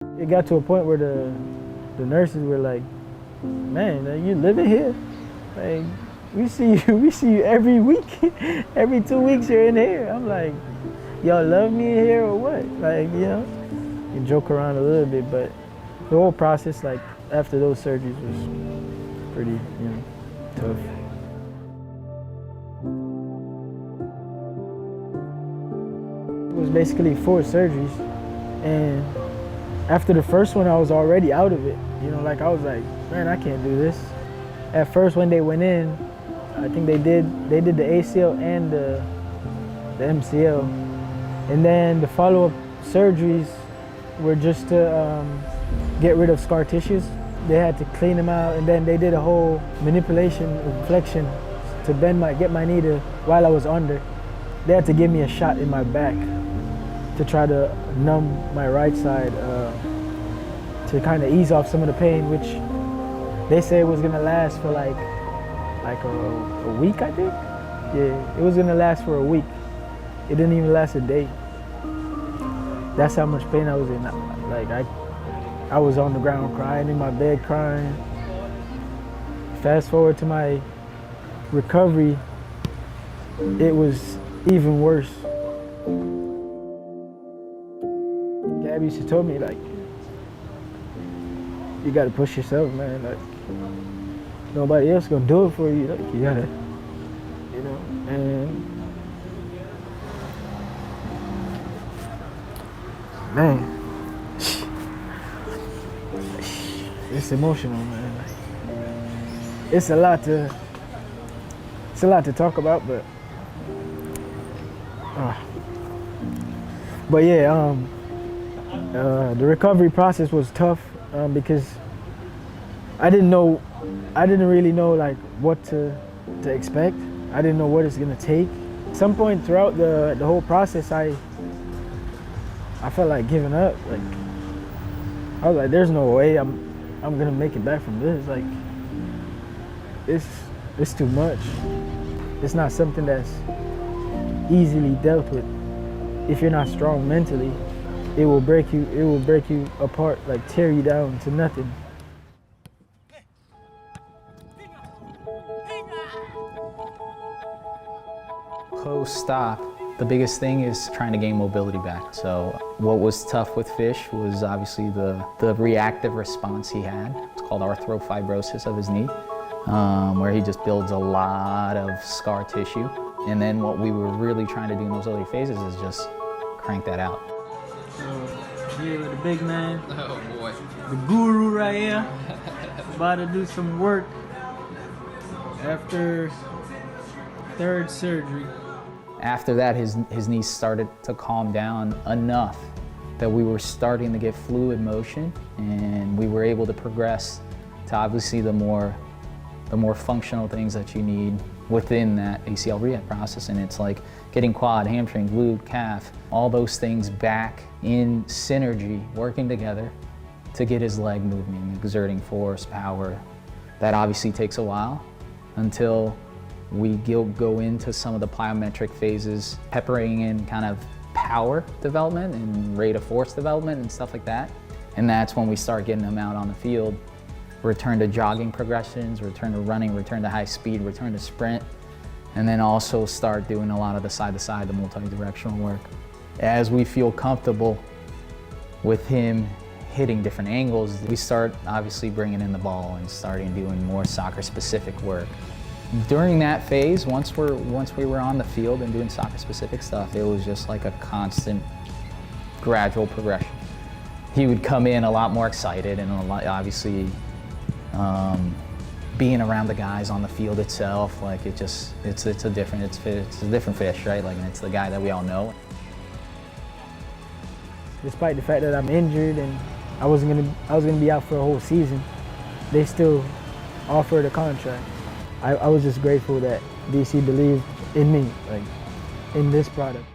It got to a point where the nurses were like, man, you living here? Like, we see you every week. Every 2 weeks you're in here. I'm like, y'all love me here or what? Like, you joke around a little bit, but the whole process, like, after those surgeries was pretty, tough. It was basically 4 surgeries, and after the first one, I was already out of it. Like, I was like, man, I can't do this. At first, when they went in, I think they did the ACL and the MCL. And then the follow-up surgeries were just to get rid of scar tissues. They had to clean them out, and then they did a whole manipulation of flexion to get my knee to, while I was under. They had to give me a shot in my back to try to numb my right side, to kind of ease off some of the pain, which they said was gonna last for like a week, I think. Yeah, it was gonna last for a week. It didn't even last a day. That's how much pain I was in. Like, I was on the ground crying, in my bed crying. Fast forward to my recovery, it was even worse. Gabby used to tell me, like, you gotta push yourself, man. Like, nobody else gonna do it for you. Like, you gotta, and man, it's emotional, man. Like, it's a lot to talk about, but yeah, the recovery process was tough because I didn't really know like what to expect. I didn't know what it's gonna take. At some point throughout the whole process, I felt like giving up. Like, I was like, there's no way I'm gonna make it back from this. Like, it's too much. It's not something that's easily dealt with. If you're not strong mentally, it will break you apart, like tear you down to nothing. Post-stop, the biggest thing is trying to gain mobility back. So what was tough with Fish was obviously the reactive response he had. It's called arthrofibrosis of his knee, where he just builds a lot of scar tissue. And then what we were really trying to do in those early phases is just crank that out. So here with the big man, Oh boy. the guru right here, about to do some work after 3rd surgery. After that, his knees started to calm down enough that we were starting to get fluid motion, and we were able to progress to obviously the more functional things that you need within that ACL rehab process. And it's like getting quad, hamstring, glute, calf, all those things back in synergy, working together to get his leg moving, exerting force, power. That obviously takes a while until we go into some of the plyometric phases, peppering in kind of power development and rate of force development and stuff like that. And that's when we start getting them out on the field. Return to jogging progressions, return to running, return to high speed, return to sprint, and then also start doing a lot of the side-to-side, the multi-directional work. As we feel comfortable with him hitting different angles, we start obviously bringing in the ball and starting doing more soccer-specific work. During that phase, once we were on the field and doing soccer-specific stuff, it was just like a constant, gradual progression. He would come in a lot more excited, and obviously being around the guys on the field itself, like it's a different Fish, right? Like, and it's the guy that we all know. Despite the fact that I'm injured and I was gonna be out for a whole season, they still offered a contract. I was just grateful that DC believed in me, like, in this product.